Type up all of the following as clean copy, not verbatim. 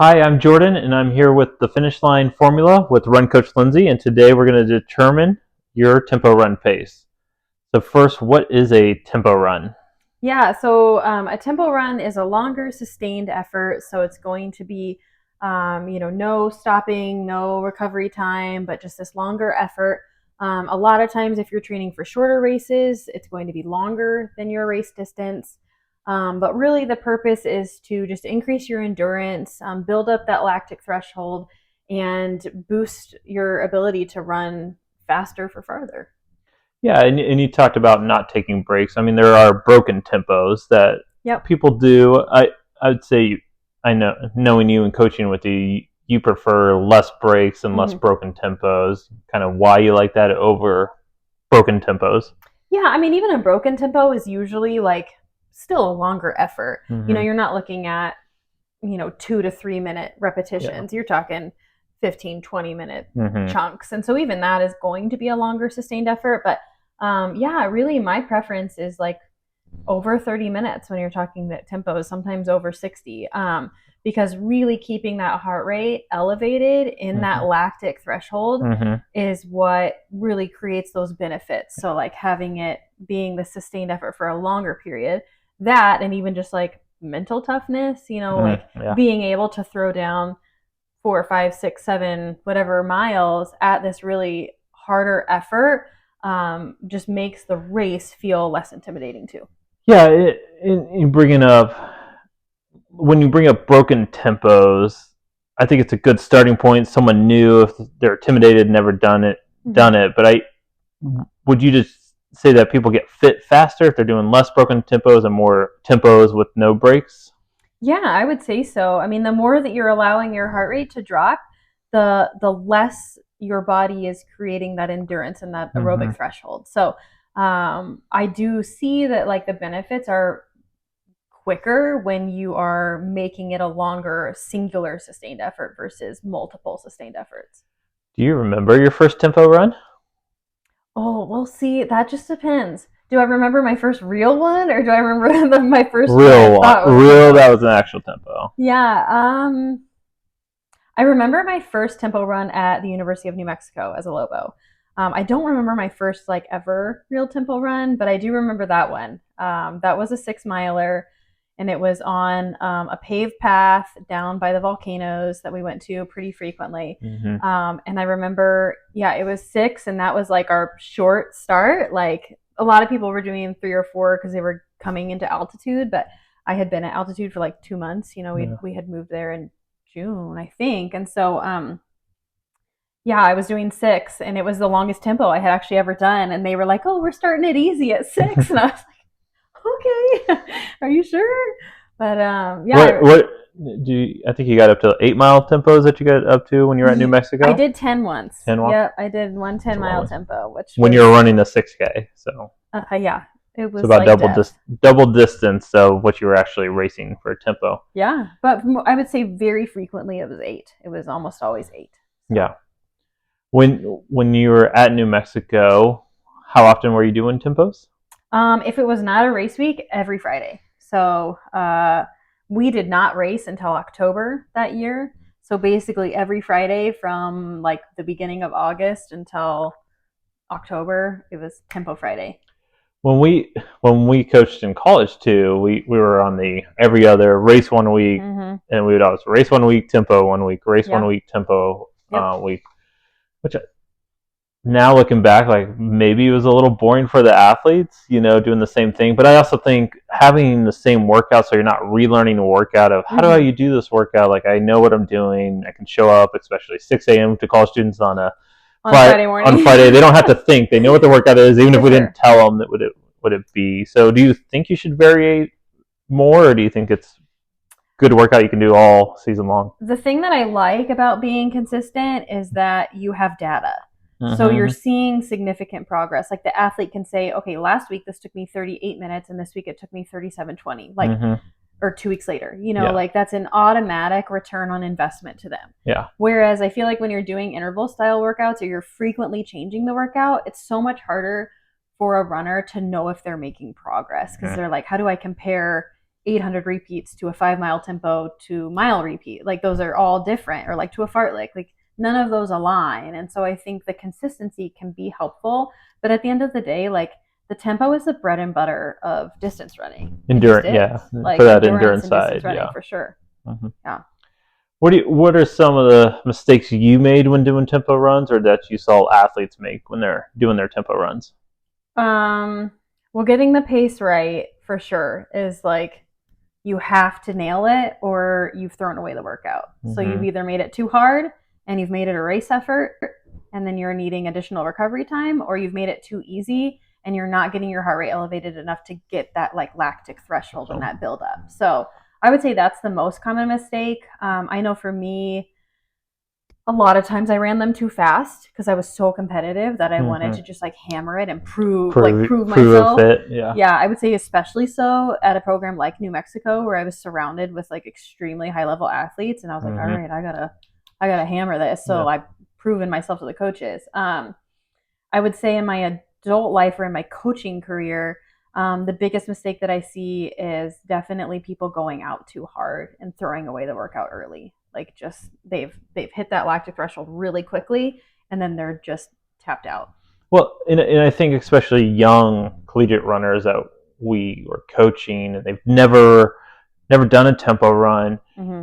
Hi, I'm Jordan, and I'm here with the Finish Line Formula with Run Coach Lindsay, and today we're going to determine your tempo run pace. So first, what is a tempo run? Yeah, so a tempo run is a longer sustained effort. So it's going to be, no stopping, no recovery time, but just this longer effort. A lot of times, if you're training for shorter races, it's going to be longer than your race distance. But really, the purpose is to just increase your endurance, build up that lactic threshold, and boost your ability to run faster for farther. Yeah, and you talked about not taking breaks. I mean, there are broken tempos that Yep. people do. I would say, I know, knowing you and coaching with you prefer less breaks and less Mm-hmm. broken tempos. Kind of why you like that over broken tempos. Yeah, I mean, even a broken tempo is usually like still a longer effort. Mm-hmm. You're not looking at, 2 to 3 minute Yeah. repetitions. You're talking 15, 20 minute Mm-hmm. chunks. And so even that is going to be a longer sustained effort. But yeah, really my preference is like over 30 minutes when you're talking that tempos, sometimes over 60. Because really keeping that heart rate elevated in that Mm-hmm. lactic threshold Mm-hmm. is what really creates those benefits. So, like having it being the sustained effort for a longer period, that and even just like mental toughness, like Mm-hmm. Yeah. being able to throw down 4, 5, 6, 7, whatever miles at this really harder effort just makes the race feel less intimidating too. Yeah, in bringing up when you bring up broken tempos, I think it's a good starting point. Someone new, if they're intimidated, never Mm-hmm. done it. But I would you just say that people get fit faster if they're doing less broken tempos and more tempos with no breaks? Yeah, I would say so. I mean, the more that you're allowing your heart rate to drop, the less your body is creating that endurance and that Mm-hmm. aerobic threshold. So, I do see that like the benefits are quicker when you are making it a longer singular sustained effort versus multiple sustained efforts. Do you remember your first tempo run? Oh, well, see, that just depends. Do I remember my first real one or do I remember my first what I Real one, thought was a real. tempo? That was an actual tempo. Yeah, I remember my first tempo run at the University of New Mexico as a Lobo. I don't remember my first like ever real tempo run, but I do remember that one. That was a 6 miler, and it was on a paved path down by the volcanoes that we went to pretty frequently. Mm-hmm. And I remember, yeah, it was 6, and that was like our short start. Like a lot of people were doing 3 or 4 because they were coming into altitude, but I had been at altitude for like 2 months. Yeah. We had moved there in June, I think. And so, yeah, I was doing 6 and it was the longest tempo I had actually ever done. And they were like, oh, we're starting it easy at 6. And I was like, okay, are you sure? But What do you, I think you got up to 8 mile tempos that you got up to when you were at New I Mexico? did 10 once. 10 Yep, I did one That's 10 mile long. tempo, which When you were was, running the 6K. So yeah, it it's was about like death. double distance of what you were actually racing for tempo. Yeah, but I would say very frequently it was 8. It was almost always 8. So Yeah. When you were at New Mexico, how often were you doing tempos? If it was not a race week, every Friday. So we did not race until October that year. So basically, every Friday from like the beginning of August until October, it was Tempo Friday. When we coached in college too, we were on the every other race 1 week, Mm-hmm. and we would always race 1 week, tempo 1 week, race one Yep. week, tempo Yep. week. Which now looking back, like maybe it was a little boring for the athletes, doing the same thing. But I also think having the same workout, so you're not relearning a workout of how do Mm-hmm. I do this workout? Like I know what I'm doing. I can show up, especially 6 a.m. to college students on a On Friday morning. Friday. They don't have to think. They know what the workout is, even if For we didn't sure. tell them that would it be. So do you think you should vary more, or do you think it's good workout you can do all season long? The thing that I like about being consistent is that you have data. So you're Mm-hmm. seeing significant progress. Like the athlete can say, okay, last week this took me 38 minutes and this week it took me 37:20. Like, Mm-hmm. or 2 weeks later, Yeah. like that's an automatic return on investment to them. Yeah. Whereas I feel like when you're doing interval style workouts or you're frequently changing the workout, it's so much harder for a runner to know if they're making progress because Mm-hmm. they're like, how do I compare 800 repeats to a 5-mile tempo to mile repeat. Like those are all different, or like to a fartlek. Like none of those align. And so I think the consistency can be helpful. But at the end of the day, like the tempo is the bread and butter of distance running. Endurance, yeah, like for that endurance side, running, yeah, for sure. Mm-hmm. Yeah. What are some of the mistakes you made when doing tempo runs, or that you saw athletes make when they're doing their tempo runs? Well, getting the pace right for sure is like you have to nail it or you've thrown away the workout. Mm-hmm. So you've either made it too hard and you've made it a race effort and then you're needing additional recovery time, or you've made it too easy and you're not getting your heart rate elevated enough to get that like lactic threshold and that build up. So I would say that's the most common mistake. I know for me, a lot of times I ran them too fast because I was so competitive that I wanted to just like hammer it and prove myself. Yeah, I would say especially so at a program like New Mexico, where I was surrounded with like extremely high level athletes, and I was like, all right, I gotta hammer this. So I've proven myself to the coaches. I would say in my adult life or in my coaching career, the biggest mistake that I see is definitely people going out too hard and throwing away the workout early. Like just they've hit that lactic threshold really quickly and then they're just tapped out. Well, and I think especially young collegiate runners that we were coaching and they've never done a tempo run. Mm-hmm.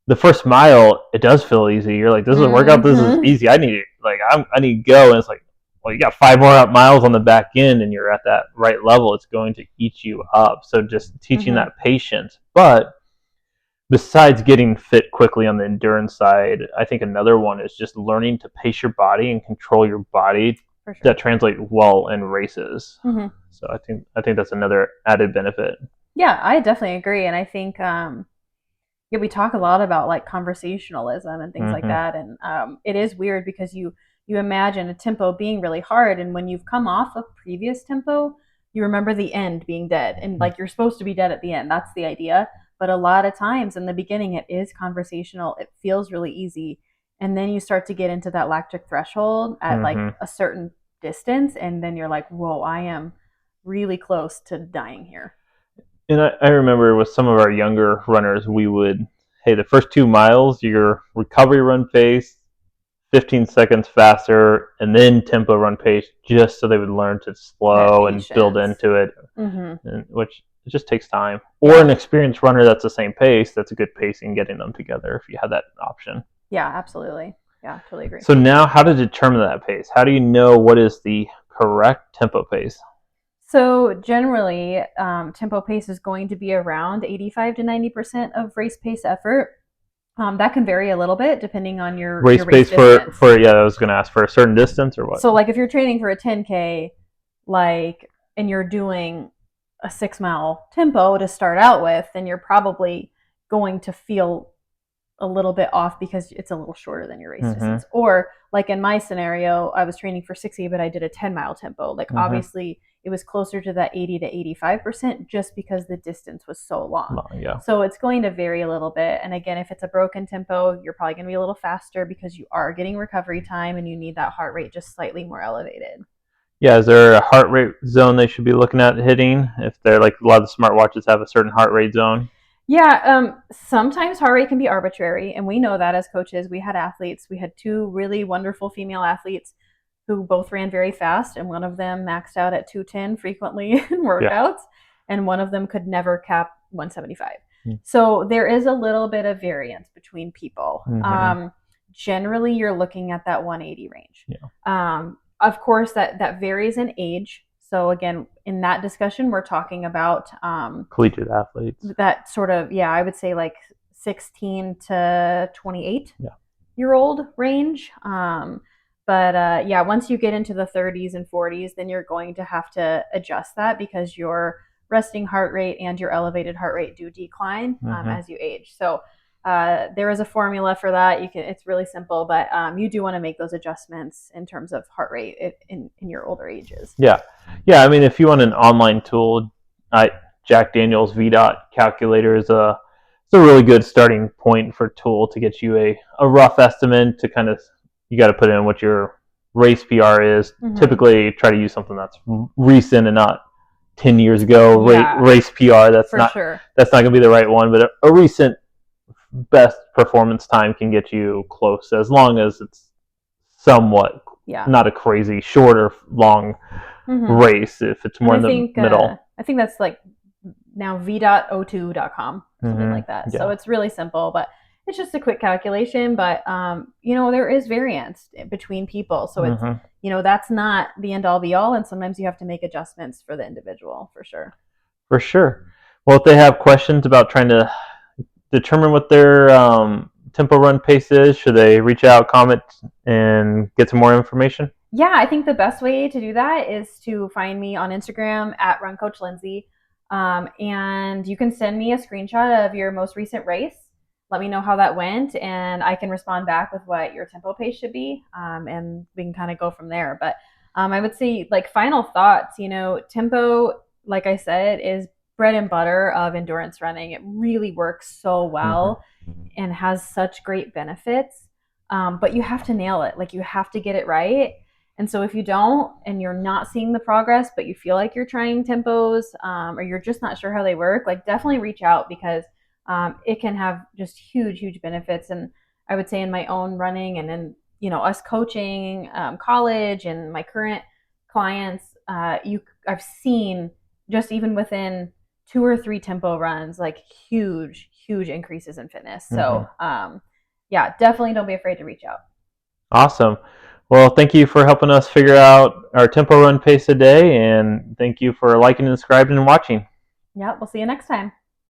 The first mile, it does feel easy. You're like, this is a workout. This is easy. I need to go. And it's like, well, you got 5 more miles on the back end and you're at that right level. It's going to eat you up. So just teaching that patience. But besides getting fit quickly on the endurance side, I think another one is just learning to pace your body and control your body. For sure. That translate well in races. Mm-hmm. So I think that's another added benefit. Yeah, I definitely agree. And I think we talk a lot about like conversationalism and things like that. And it is weird because you imagine a tempo being really hard, and when you've come off a previous tempo, you remember the end being dead, and like you're supposed to be dead at the end. That's the idea. But a lot of times in the beginning, it is conversational. It feels really easy. And then you start to get into that lactic threshold at like a certain distance. And then you're like, whoa, I am really close to dying here. And I remember with some of our younger runners, we would, hey, the first 2 miles, your recovery run pace, 15 seconds faster, and then tempo run pace, just so they would learn to slow and build into it, and which it just takes time. Or an experienced runner that's the same pace, that's a good pacing, getting them together if you have that option. Yeah, absolutely. Yeah, totally agree. So now how to determine that pace? How do you know what is the correct tempo pace? So generally, tempo pace is going to be around 85 to 90% of race pace effort. That can vary a little bit depending on your race pace distance. for I was going to ask, for a certain distance or what? So like if you're training for a 10K, and you're doing a 6-mile tempo to start out with, then you're probably going to feel a little bit off because it's a little shorter than your race distance. Or like in my scenario, I was training for 6K, but I did a 10-mile tempo. Like obviously it was closer to that 80 to 85% just because the distance was so long. So it's going to vary a little bit. And again, if it's a broken tempo, you're probably going to be a little faster because you are getting recovery time and you need that heart rate just slightly more elevated. Yeah, is there a heart rate zone they should be looking at hitting? If they're like, a lot of the smartwatches have a certain heart rate zone. Yeah, sometimes heart rate can be arbitrary, and we know that as coaches. We had 2 really wonderful female athletes who both ran very fast, and one of them maxed out at 210 frequently in workouts, and one of them could never cap 175. So there is a little bit of variance between people. Generally, you're looking at that 180 range. Of course, that varies in age. So again, in that discussion, we're talking about collegiate athletes. That sort of, I would say like 16 to 28-year-old range. But once you get into the 30s and 40s, then you're going to have to adjust that because your resting heart rate and your elevated heart rate do decline as you age. So there is a formula for that. It's really simple, but you do want to make those adjustments in terms of heart rate in your older ages. Yeah. I mean, if you want an online tool, Jack Daniels VDOT calculator is a really good starting point for tool to get you a rough estimate to kind of, you got to put in what your race PR is. Typically try to use something that's recent and not 10 years ago race PR. That's not going to be the right one, but a recent best performance time can get you close, as long as it's somewhat not a crazy short or long race. If it's more in the middle, I think that's like now v.o2.com, something like that. So it's really simple, but it's just a quick calculation. But there is variance between people, so it's that's not the end all be all, and sometimes you have to make adjustments for the individual, for sure. For sure. Well, if they have questions about trying to determine what their tempo run pace is, should they reach out, comment, and get some more information? Yeah, I think the best way to do that is to find me on Instagram at runcoachlindsay, and you can send me a screenshot of your most recent race. Let me know how that went, and I can respond back with what your tempo pace should be, and we can kind of go from there. But I would say, like, final thoughts, tempo, like I said, is bread and butter of endurance running. It really works so well and has such great benefits, but you have to nail it. Like, you have to get it right. And so if you don't, and you're not seeing the progress, but you feel like you're trying tempos, or you're just not sure how they work, like, definitely reach out, because it can have just huge benefits. And I would say in my own running, and in us coaching college and my current clients, I've seen, just even within 2 or 3 tempo runs, like huge increases in fitness. So definitely don't be afraid to reach out. Awesome. Well, thank you for helping us figure out our tempo run pace today, and thank you for liking and subscribing and watching. Yeah, we'll see you next time.